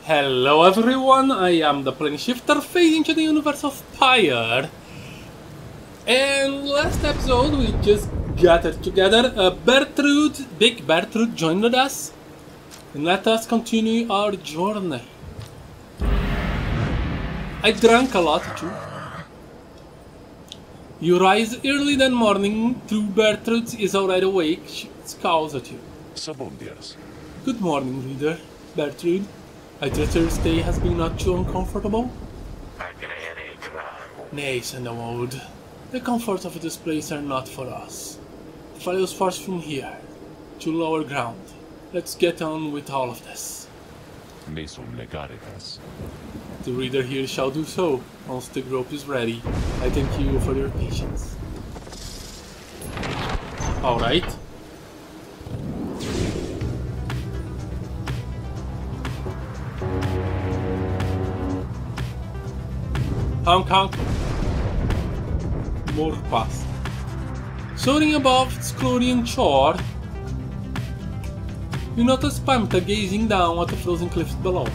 Hello everyone, I am the plane shifter fading to the universe of Pyre. And last episode we just gathered together. Big Bertrude joined us. And let us continue our journey. I drank a lot too. You rise early that morning. True Bertrude is already awake. She scowls at you. Good morning, reader. Bertrude. I trust your stay has been not too uncomfortable? Nay, Sandalwood. The comforts of this place are not for us. Follow us first from here, to lower ground. Let's get on with all of this. The reader here shall do so, once the rope is ready. I thank you for your patience. Alright. Honk honk. More past. Soaring above Sclorian shore, you notice Pamta gazing down at the frozen cliffs below.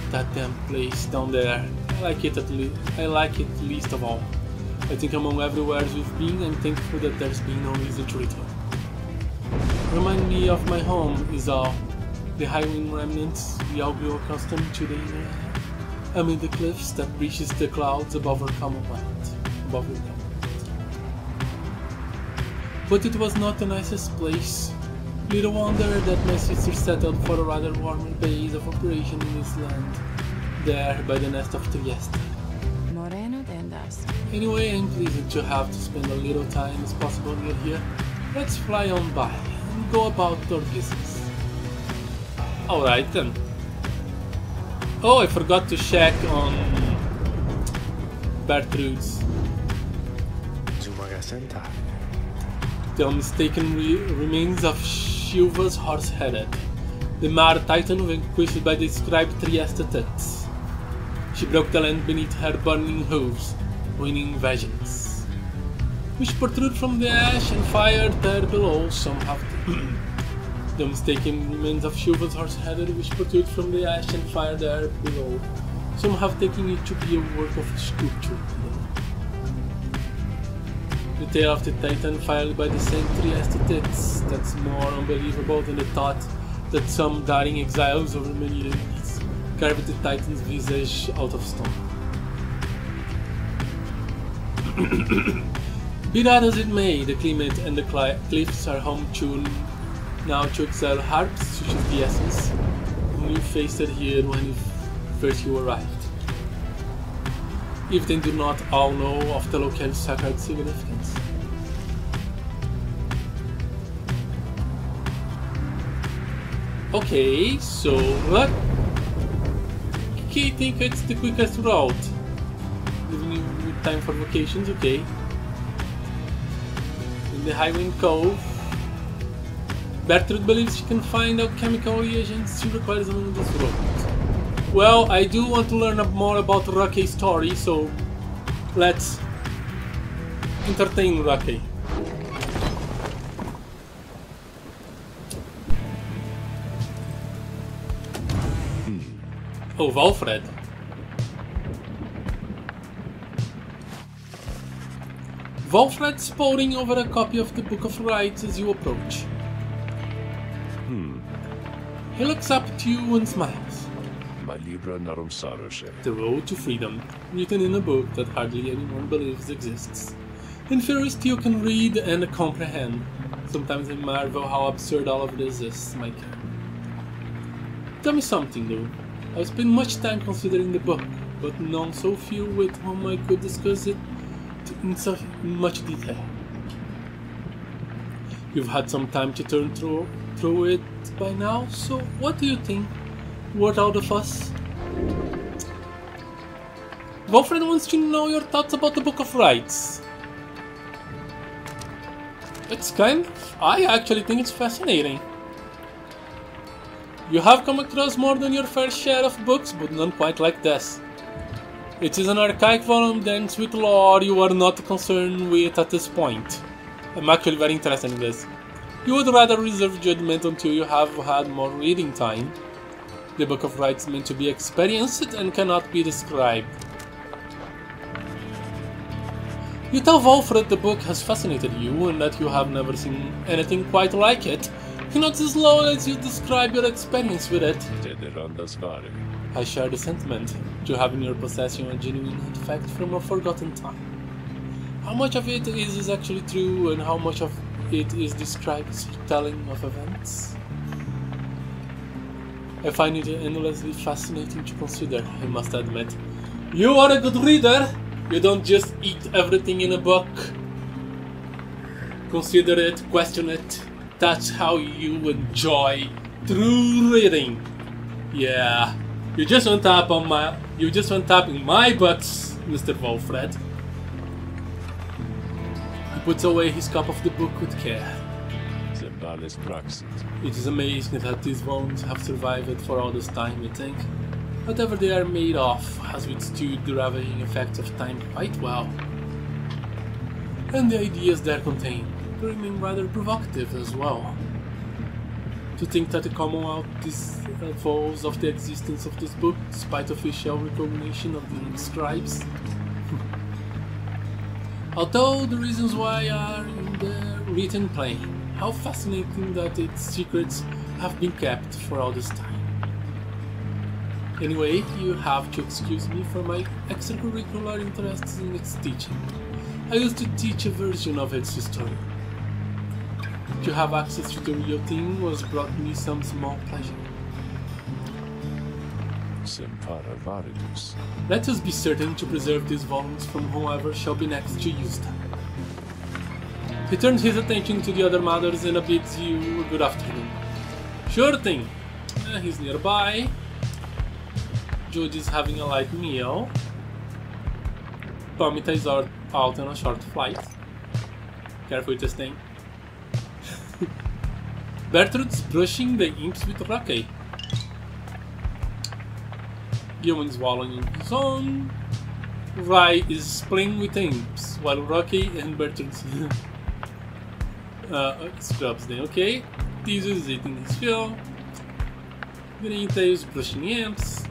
That damn place down there. I like it least of all. I think among everywhere we've been, I'm thankful that there's been no reason to return. Remind me of my home is all. The highwing remnants we all grew accustomed to the inner air. Amid the cliffs that reaches the clouds above our common land. But it was not the nicest place. Little wonder that my sister settled for a rather warmer base of operation in this land, there by the nest of Trieste. Anyway, I'm pleased to have to spend a little time as possible near here. Let's fly on by and go about our business. Alright then. Oh, I forgot to check on Bertrude's. The unmistaken remains of Shilva's horse-headed, the Mar Titan vanquished by the scribe Trieste tits. She broke the land beneath her burning hooves, winning vengeance, which protrude from the ash and fire there below. Some have the mistaken remains of Shilva's horse-headed, which protrude from the ash and fire there below. Some have taken it to be a work of sculpture. The tale of the Titan fired by the same Trieste tits. That's more unbelievable than the thought that some daring exiles over many years carved the Titan's visage out of stone. Be that as it may, the climate and the cliffs are home to now to exile harps such as the essence, whom you faced here when first you arrived. If they do not all know of the local sacred significance. Okay, so what? Okay, I think it's the quickest route. Giving you time for vacations, okay. In the Highwind Cove, Bertrude believes she can find alchemical reagents she requires along this road. Well, I do want to learn more about Rake's story, so let's entertain Rake. Oh, Valfred. Valfred's poring over a copy of the Book of Rites as you approach. He looks up at you and smiles. The Road to Freedom, written in a book that hardly anyone believes exists. And few still can read and comprehend. Sometimes I marvel how absurd all of this is, my cat. Tell me something though. I've spent much time considering the book, but none so few with whom I could discuss it in much detail. You've had some time to turn through it by now, so what do you think? Worth all the fuss? Valfred wants to know your thoughts about the Book of Rites. I actually think it's fascinating. You have come across more than your fair share of books, but none quite like this. It is an archaic volume dense with lore you are not concerned with at this point. I'm actually very interested in this. You would rather reserve judgment until you have had more reading time. The Book of Rites is meant to be experienced and cannot be described. You tell Wolfred the book has fascinated you and that you have never seen anything quite like it. Not as long as you describe your experience with it. I share the sentiment. You have in your possession a genuine artifact from a forgotten time. How much of it is actually true and how much of it is described as telling of events? I find it endlessly fascinating to consider, I must admit. You are a good reader! You don't just eat everything in a book. Consider it, question it. That's how you enjoy true reading. Yeah, you just went up in my books, Mr. Wolfred. He puts away his copy of the book with care. It is amazing that these volumes have survived for all this time, I think. Whatever they are made of has withstood the ravaging effects of time quite well. And the ideas there contain remain rather provocative as well. To think that the Commonwealth disavows of the existence of this book despite official recognition of the scribes. Although the reasons why are in the written plain, how fascinating that its secrets have been kept for all this time. Anyway, you have to excuse me for my extracurricular interests in its teaching. I used to teach a version of its history. To have access to the real thing has brought me some small pleasure. Let us be certain to preserve these volumes from whoever shall be next to use them. He turns his attention to the other matters and bids you good afternoon. Sure thing. He's nearby. Jude is having a light meal. Tomita is out on a short flight. Careful with this thing. Bertrand's brushing the imps with Rocky. Gilman's wallowing in his own. Rai is playing with imps, while Rocky and Bertrand scrubs them, okay? Tizu is eating his fill. Grinta is brushing imps.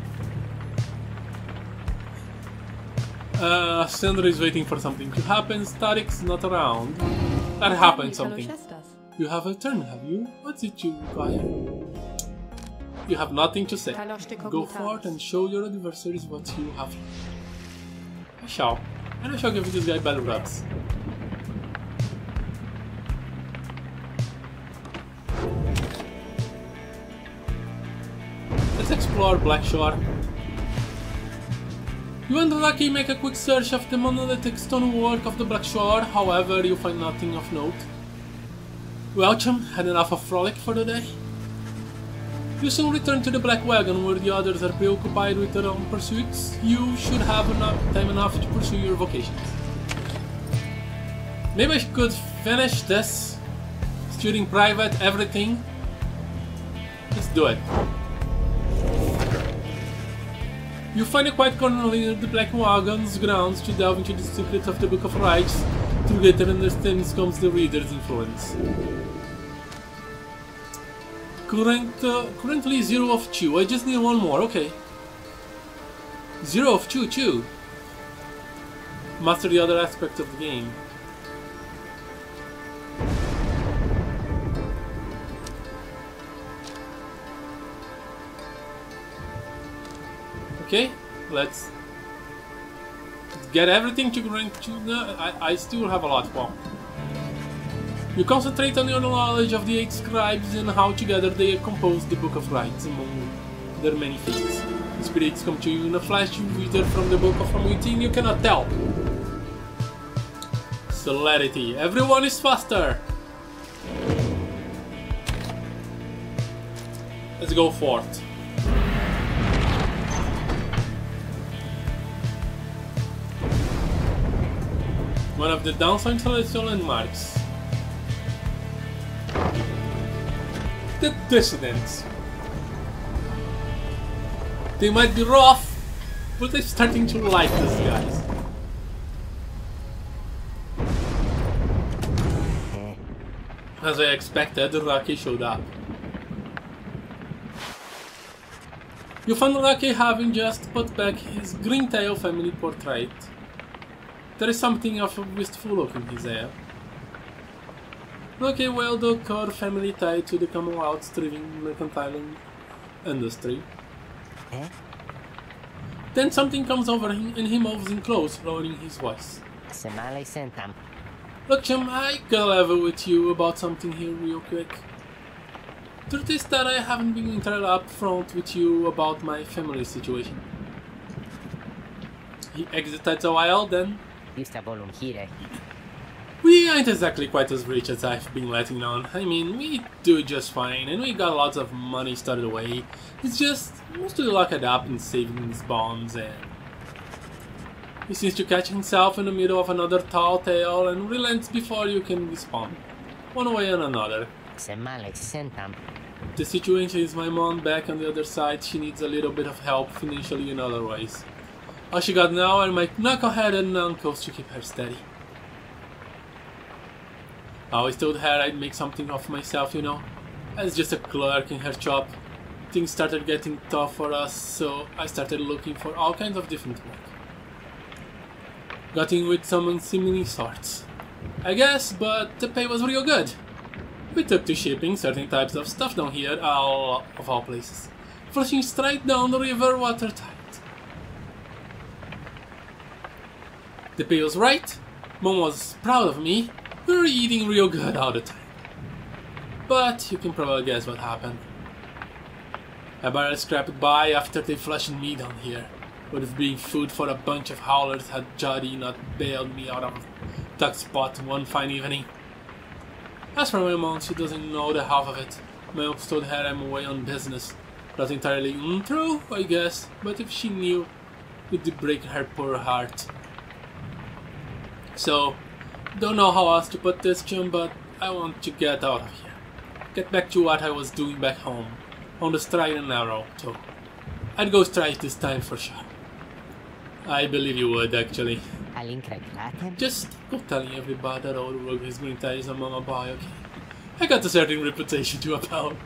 Sandra is waiting for something to happen. Starik's not around. That happened something. You have a turn, have you? What did you require? You have nothing to say. Go forth and show your adversaries what you have. I shall. And I shall give this guy battle rubs. Let's explore Blackshore. You and Rocky make a quick search of the monolithic stonework of the Blackshore, however you find nothing of note. Well, chum, had enough of frolic for the day? You soon return to the Black Wagon where the others are preoccupied with their own pursuits. You should have time enough to pursue your vocations. Maybe I could finish this. Studying private, everything. Let's do it. You find a quiet corner near the Black Wagon's grounds to delve into the secrets of the Book of Rites. To greater understanding comes the reader's influence. Currently 0 of 2. I just need one more, okay. 0 of 2. Master the other aspect of the game. Okay, let's get everything to rank 2. I still have a lot more. You concentrate on your knowledge of the 8 scribes and how together they compose the Book of Rites among their many feats. The spirits come to you in a flash, either from the book or from within, you cannot tell. Celerity. Everyone is faster! Let's go forth. One of the downside celestial landmarks. The Dissidents. They might be rough, but they're starting to like these guys. As I expected, Rocky showed up. You find Lucky having just put back his green-tail family portrait. There is something of a wistful look in his eye. Lucky well the core family tied to the Commonwealth's thriving mercantile industry. Eh? Then something comes over him and he moves in close, lowering his voice. Se male sentam. Look, Jim, I gotta level with you about something here real quick. Truth is that I haven't been entirely upfront with you about my family situation. He exits a while, then... Ista volum hire. We ain't exactly quite as rich as I've been letting on. I mean, we do just fine, and we got lots of money stored away. It's just mostly locked up in savings bonds, and... He seems to catch himself in the middle of another tall tale and relents before you can respond, one way or another. Se male sentam. The situation is my mom back on the other side. She needs a little bit of help financially and otherwise. All she got now are my knuckleheaded uncles to keep her steady. I always told her I'd make something of myself, you know. As just a clerk in her shop. Things started getting tough for us, so I started looking for all kinds of different work. Got in with some unseemly sorts, I guess, but the pay was real good. We took to shipping certain types of stuff down here, of all places, flushing straight down the river watertight. The pay was right, Mom was proud of me, we were eating real good all the time. But you can probably guess what happened. I barely scraped by after they flushed me down here. Would have been food for a bunch of howlers had Jody not bailed me out of a duck spot one fine evening. As for my mom, she doesn't know the half of it. My uncle told her I'm away on business. Not entirely untrue, I guess, but if she knew, it would break her poor heart. So, don't know how else to put this, Jim, but I want to get out of here. Get back to what I was doing back home, on the straight and narrow, too. I'd go straight this time for sure. I believe you would, actually. Just go telling everybody that old rogue is going to tell you mama boy, okay? I got a certain reputation to uphold.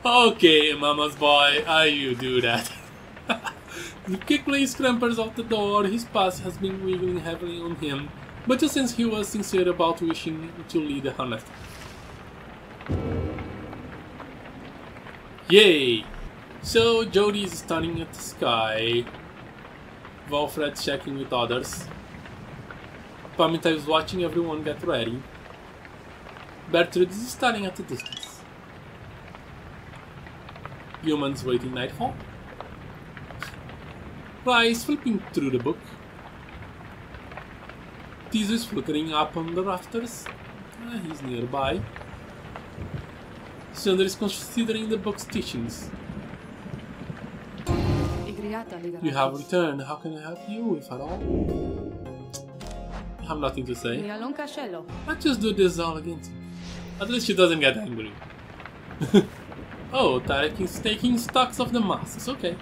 Okay, mama's boy, you do that. He quickly scampers out the door. His past has been wiggling heavily on him, but just since he was sincere about wishing to lead a hunt. Yay! So Jody is staring at the sky. Wolfred's checking with others. Pamita is watching everyone get ready. Bertrude is staring at the distance. Humans waiting nightfall. Rice flipping through the book. Tizu is flickering up on the rafters. He's nearby. Sander is considering the book's teachings. You have returned. How can I help you, if at all? I have nothing to say. Let's just do this all again. At least she doesn't get angry. Oh, Tarek is taking stocks of the masks. Okay.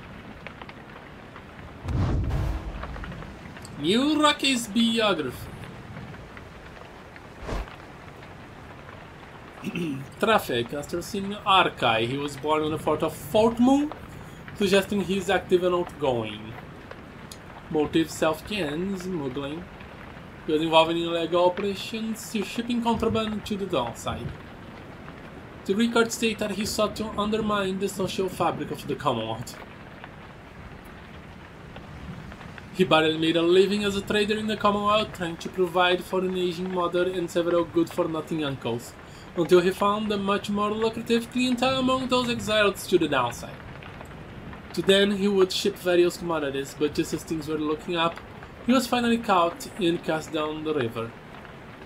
New Rocky's biography. Traffic. After seeing Arkai, he was born on the 4th of Fort Moon, suggesting he is active and outgoing. Motive self-gain, smuggling. He was involved in illegal operations, shipping contraband to the downside. The records state that he sought to undermine the social fabric of the Commonwealth. He barely made a living as a trader in the Commonwealth, trying to provide for an aging mother and several good-for-nothing uncles, until he found a much more lucrative clientele among those exiled to the downside. To then he would ship various commodities, but just as things were looking up, he was finally caught and cast down the river.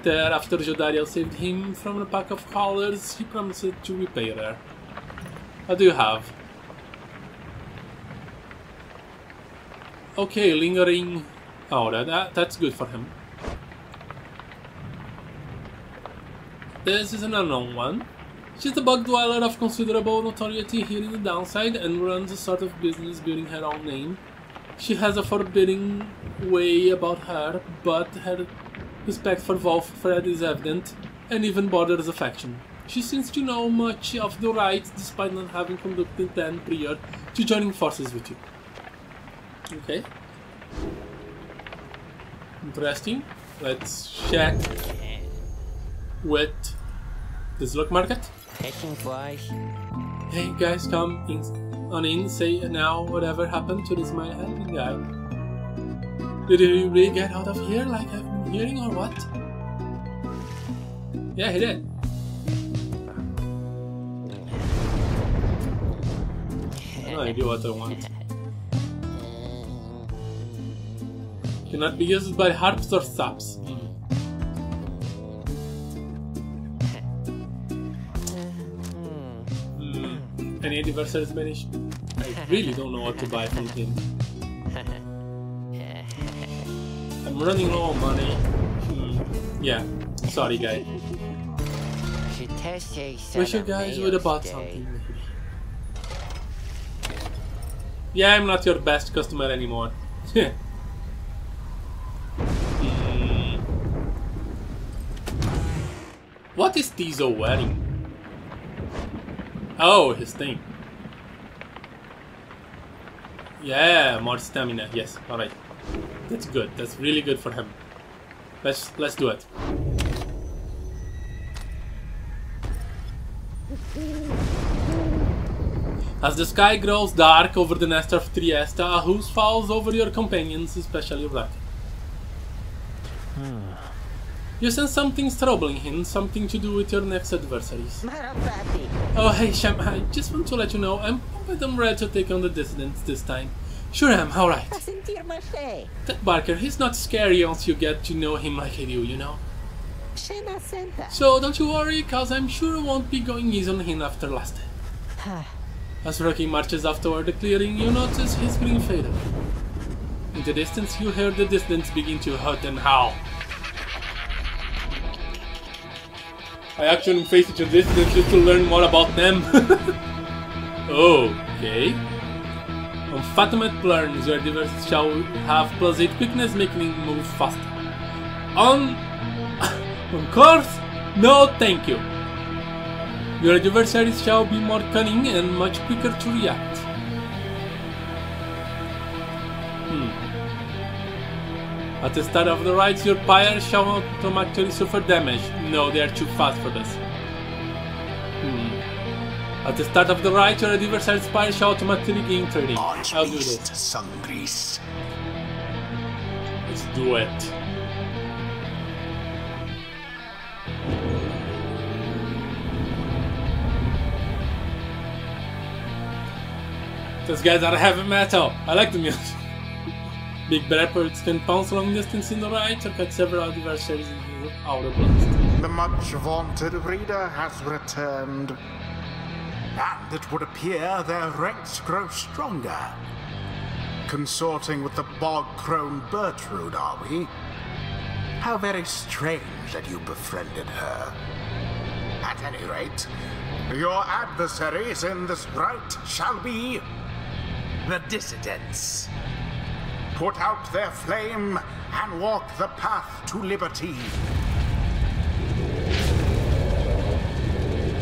There, after Jodariel saved him from a pack of haulers, he promised to repay her. What do you have? Okay, lingering... Oh, that's good for him. This is an unknown one. She's a bug dweller of considerable notoriety here in the downside and runs a sort of business building her own name. She has a forbidding way about her, but her respect for Wolfred is evident and even borders affection. She seems to know much of the rites despite not having conducted them prior to joining forces with you. Okay. Interesting. Let's check with this look market. Hey guys, come in, say now whatever happened to this mind helping guy. Did he really get out of here like I've been hearing or what? Yeah, he did. No idea what I want. Cannot be used by harps or saps. Any adversaries manage? I really don't know what to buy from him. I'm running low on money. Yeah, sorry guy. Wish you guys would have bought something maybe. Yeah, I'm not your best customer anymore. What is Tizo wearing? Oh, his thing. Yeah, more stamina. Yes, all right. That's good. That's really good for him. Let's do it. As the sky grows dark over the nest of Trieste, a hush falls over your companions, especially Black. You sense something's troubling him, something to do with your next adversaries. Oh hey Shem, I just want to let you know, I'm pumped and ready to take on the dissidents this time. Sure am, alright. That Barker, he's not scary once you get to know him like I do, you know? So don't you worry, cause I'm sure I won't be going easy on him after last time. As Rocky marches off toward the clearing, you notice his green fader. In the distance, you hear the dissidents begin to hut and howl. I actually face each dissidents just to learn more about them. Okay. On Fatimet learns your adversaries shall have +8 quickness, making him move faster. On course, no thank you. Your adversaries shall be more cunning and much quicker to react. At the start of the rides, your Pyre shall automatically suffer damage. No, they are too fast for this. At the start of the ride, your adversary's Pyre shall automatically gain 30. I'll do this. Let's do it. Those guys are heavy metal. I like the music. Big Leopards can pounce long distance in the right or cut several adversaries in his outer blast. The much vaunted reader has returned, and it would appear their ranks grow stronger. Consorting with the bog-crone Bertrude, are we? How very strange that you befriended her. At any rate, your adversaries in this rite shall be the dissidents. Put out their flame and walk the path to liberty.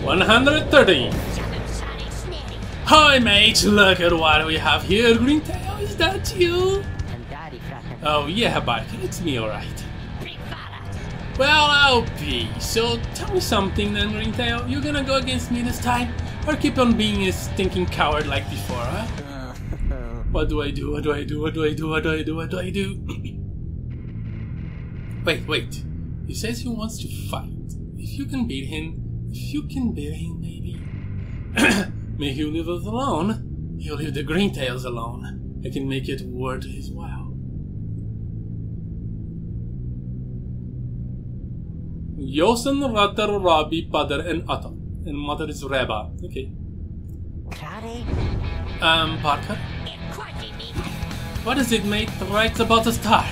130. Hi mate, look at what we have here. Greentail, is that you? Oh yeah, Barker, it's me, alright. Well, I'll be. So tell me something then, Greentail. You gonna go against me this time? Or keep on being a stinking coward like before, huh? What do I do? What do I do? What do I do? What do I do? What do I do? Wait. He says he wants to fight. If you can beat him, maybe. May he leave us alone. He'll leave the Greentails alone. I can make it worth his while. Yosen, Ratter, Robbie, Padder, and Otto. And mother is Reba. Okay. Parker? What is it, mate? The right's about to start.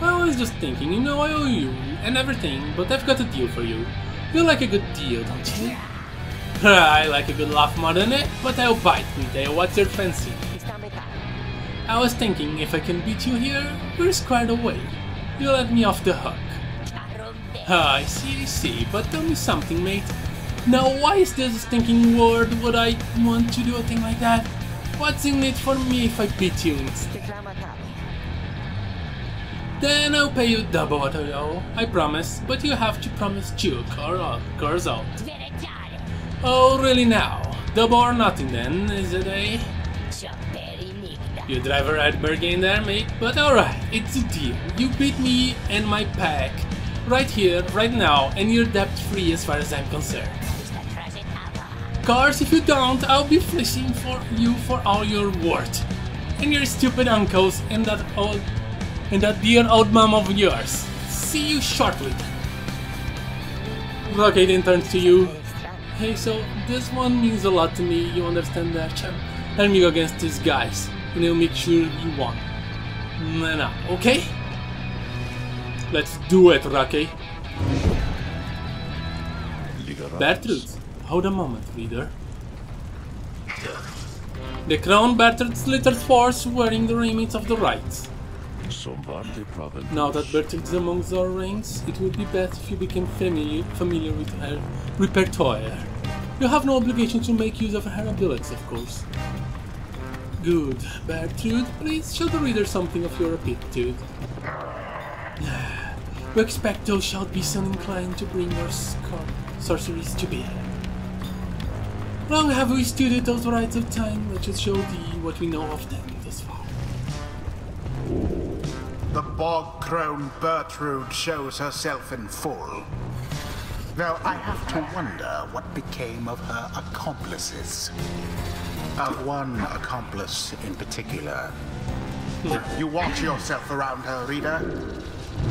Well, I was just thinking, you know, I owe you and everything, but I've got a deal for you. You like a good deal, don't you? I like a good laugh more than it, but I'll bite, Greentail. What's your fancy? I was thinking, if I can beat you here, we're squared away. You let me off the hook. Ah, I see, but tell me something, mate. Now, why is this stinking word would I want to do a thing like that? What's in it for me if I beat you? Then I'll pay you double what I owe, I promise, but you have to promise Duke or cars out. Oh, really now? Double or nothing then, is it, eh? You drive a red bargain there, mate, but alright, it's a deal. You beat me and my pack, right here, right now, and you're debt-free as far as I'm concerned. Cars, if you don't, I'll be fishing for you for all you're worth. And your stupid uncles and that dear old mom of yours. See you shortly. Rocky then turns to you. Hey, so this one means a lot to me, you understand that, champ? Let me go against these guys, and I'll make sure you won. Now, okay? Let's do it, Rocky. Bertrude, hold a moment, reader. The Crown Bertrude Slitter's force wearing the remains of the rights. Now that Bertrude is amongst our ranks, it would be best if you became familiar with her repertoire. You have no obligation to make use of her abilities, of course. Good. Bertrude, please show the reader something of your aptitude. We expect thou shalt be so inclined to bring your sorceries to bear. Long have we studied those rites of time that should show thee what we know of them thus far. The bog-crone Bertrude shows herself in full. Though I have to wonder what became of her accomplices. Of one accomplice in particular. You watch yourself around her, reader.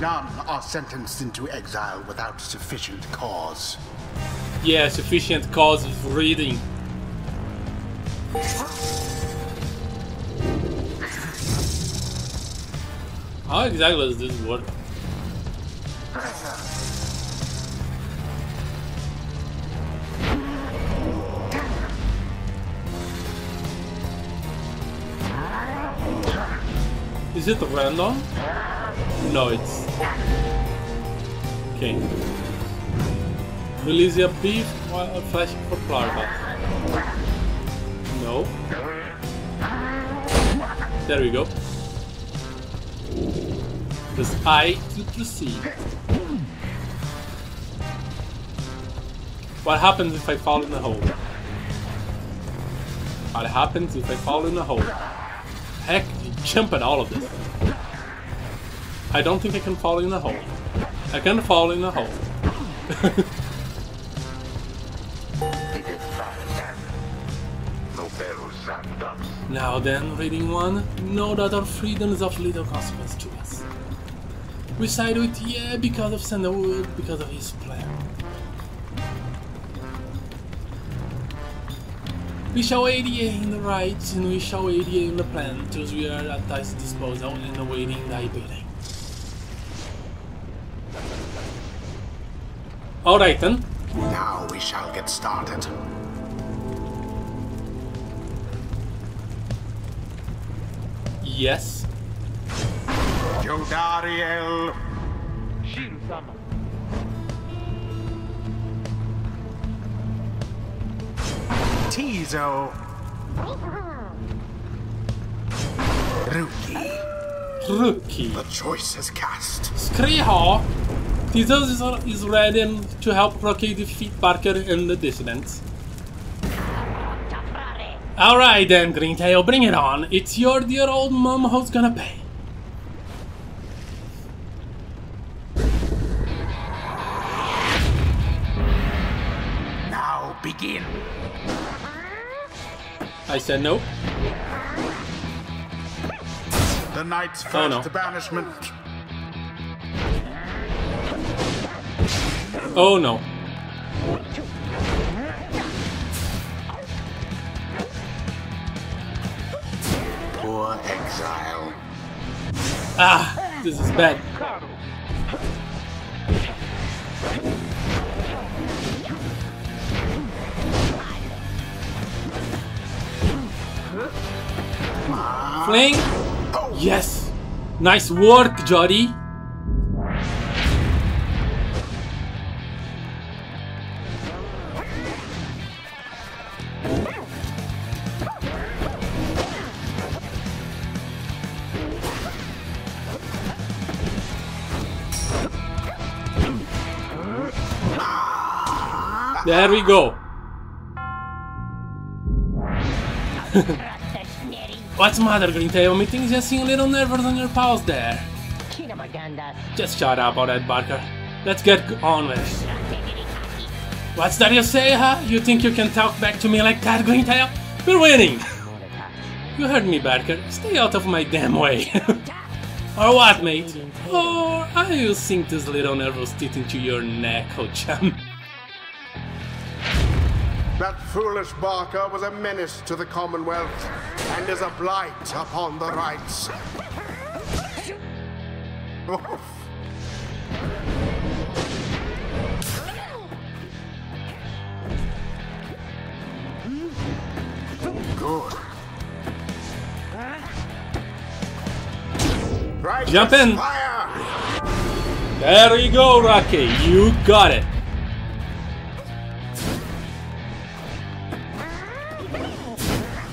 None are sentenced into exile without sufficient cause. Yeah, sufficient cause of reading. How exactly does this work? Is it random? No, it's... Okay. Release a beef while flashing for larva. No. There we go. Press I to proceed. What happens if I fall in the hole? What happens if I fall in the hole? Heck, you jump at all of this. I don't think I can fall in the hole. I can fall in the hole. Now then, reading one, know that our freedom is of little consequence to us. We side with yeah because of Sandalwood, because of his plan. We shall aid ye in the rights, and we shall aid ye in the plan, till we are at thy disposal and awaiting thy bidding. Alright then. Now we shall get started. Yes. Jodariel. Tizo. Rookie. The choice is cast. Skriha. Tizo is ready to help Rocky defeat Parker and the dissidents. Alright then, Greentail, bring it on. It's your dear old mom who's gonna pay. Now begin. I said no. The knight's first banishment. Oh no. Poor exile. Ah, this is bad. Fling. Yes. Nice work, Jody. There we go. What's the matter, Greentail? Me thinks you're seeing little nervous on your paws there. Just shut up, alright, Barker. Let's get on with it. What's that you say, huh? You think you can talk back to me like that, Greentail? We're winning! You heard me, Barker. Stay out of my damn way. Or what, mate? Or are you sink this little nervous teeth into your neck, oh chum? That foolish Barker was a menace to the Commonwealth and is a blight upon the rights. Good. Right, jump in! Fire. There you go, Rocky. You got it.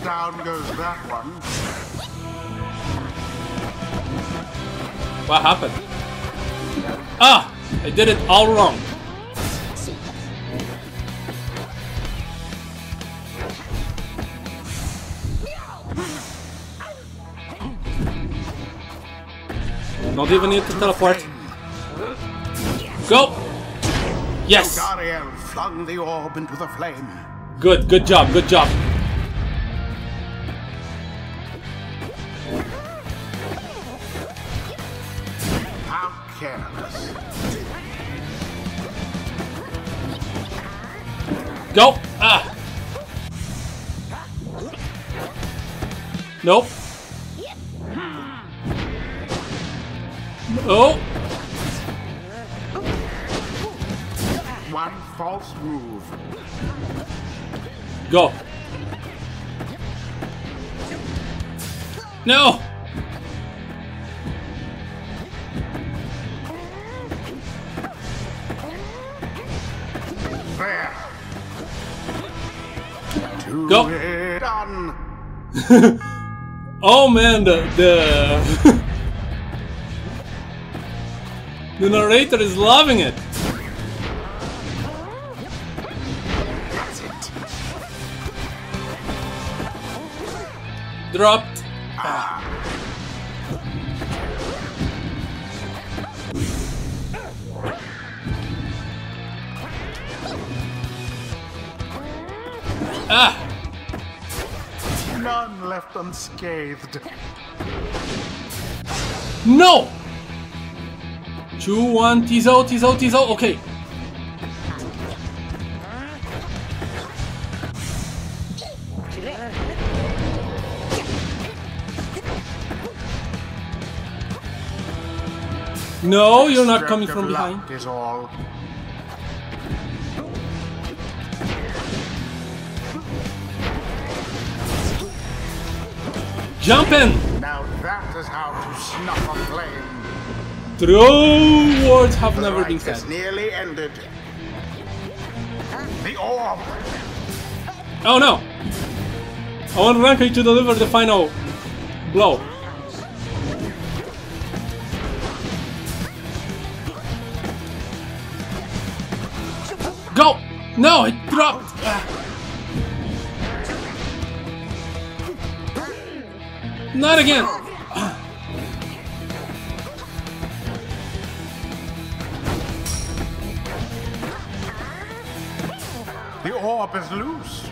Down goes that one. What happened? Ah! I did it all wrong. Don't even need to teleport. Go! Yes! Gariel flung the orb into the flame. Good job, good job. How careless. Go! Ah! Nope. Oh! One false move. Go! No! There. Go! Done. Oh man, the the narrator is loving it. That's it. Dropped. Ah! None left unscathed. No! 2-1, Tizo, Tizo, Tizo, okay. No, you're not coming from behind. Is all. Jump in! Now that is how to snuff a flame. True words have never been Right said. is nearly ended. The orb. Oh no! I want Rankai to deliver the final blow. Go! No, it dropped! Ah. Not again! The orb is loose.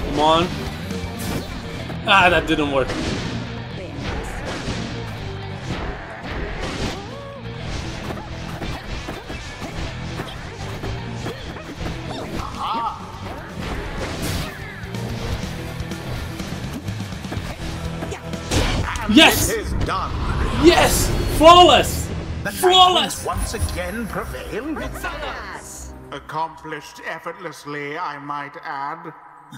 Come on. Ah, that didn't work. Yes! It is done. Yes! Flawless! The Flawless! Titans once again prevailed. Accomplished effortlessly, I might add.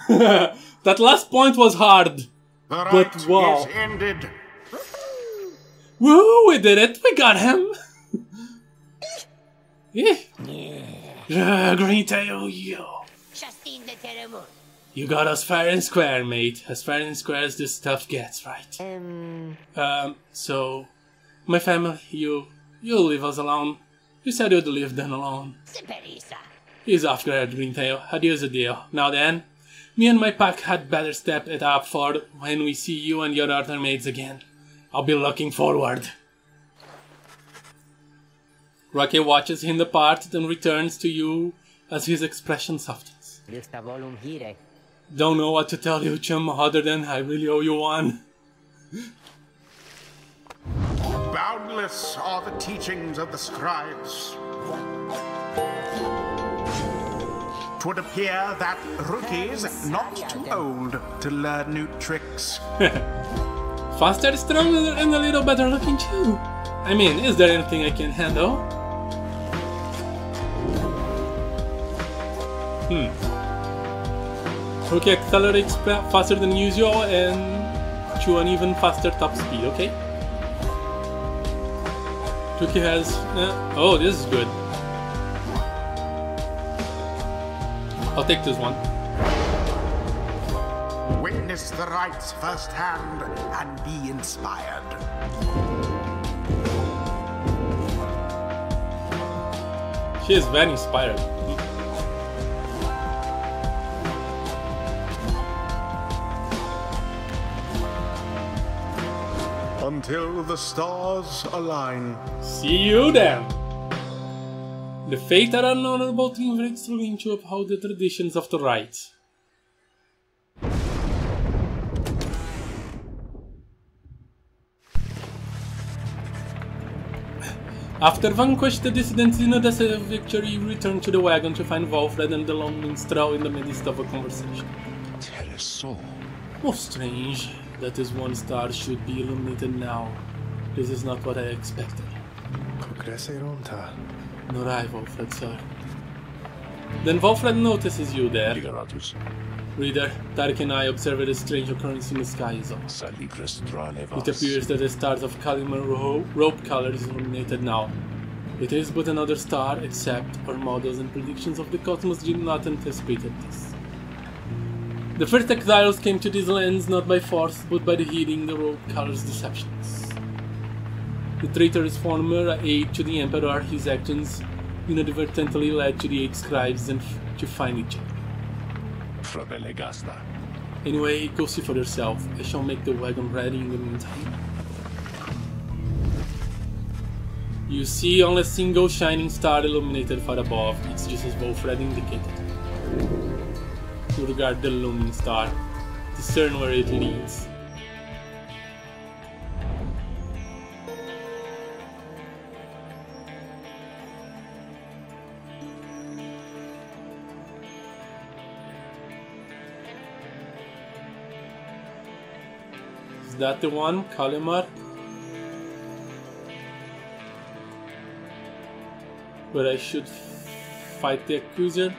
That last point was hard. The right But wow. is ended. Woo! We did it! We got him! Yeah. Green Tail, yo. You got us fair and square, mate. As fair and square as this stuff gets, right? So... My family, you leave us alone. You said you'd leave them alone. Siperisa. He's off your head, Greentail. Adios a deal. Now then, me and my pack had better step it up for when we see you and your other mates again. I'll be looking forward. Rocky watches him depart, then returns to you as his expression softens. Justa volunhire. Don't know what to tell you, chum, other than I really owe you one. Boundless are the teachings of the scribes. 'Twould appear that rookies not too old to learn new tricks. Faster, stronger, and a little better looking too. I mean, is there anything I can handle? Rookie accelerates faster than usual and to an even faster top speed, okay? Rookie has... oh, this is good. I'll take this one. Witness the rites firsthand and be inspired. She is very inspired. Until the stars align. See you then! The fate are unhonorable team breaks through to uphold the traditions of the rites. After vanquished the dissidents in a decisive victory, you return to the wagon to find Wolfred and the lone minstrel in the midst of a conversation. Oh, strange. That is one star should be illuminated now. This is not what I expected. Nor I, Wolfred, sir. Then Wolfred notices you there. Reader, Tarek and I observed a strange occurrence in the sky is all. It appears that the stars of Kalimar rope color is illuminated now. It is but another star, except our models and predictions of the cosmos did not anticipate this. The first exiles came to these lands not by force, but by the heeding the rope color's deceptions. The traitor's former aid to the Emperor, his actions inadvertently led to the 8 scribes and to find each other. Anyway, go see for yourself. I shall make the wagon ready in the meantime. You see only a single shining star illuminated far above. It's just as Wolfred indicated. You regard the looming star. Discern where it leads. Is that the one, Kalimar? Where I should fight the accuser?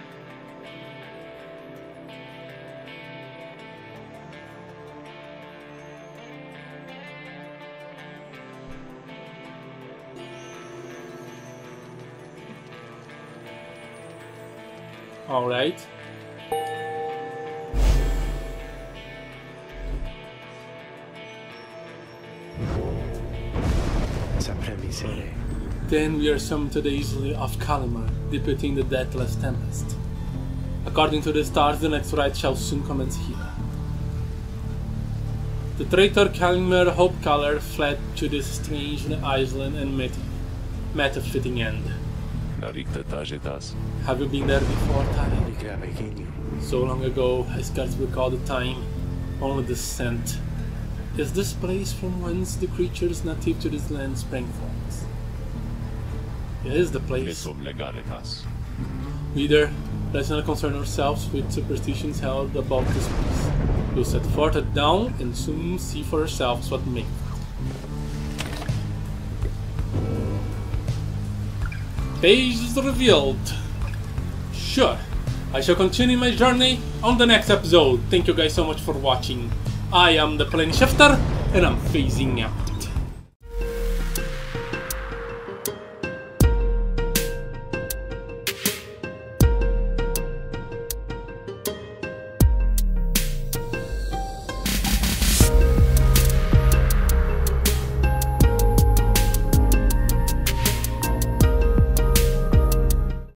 All right. Then we are summoned to the isle of Kalimar, deputing the deathless tempest. According to the stars, the next rite shall soon commence here. The traitor Kalimar Hopecaller fled to this strange island and met a fitting end. Have you been there before, Tarek? So long ago, I scarcely recall the time, only the scent. Is this place from whence the creatures native to this land sprang from? It is the place. Reader, let's not concern ourselves with superstitions held about this place. We'll set forth at dawn and soon see for ourselves what may. Page is revealed. Sure, I shall continue my journey on the next episode. Thank you guys so much for watching. I am the Plane Shifter, and I'm phasing out.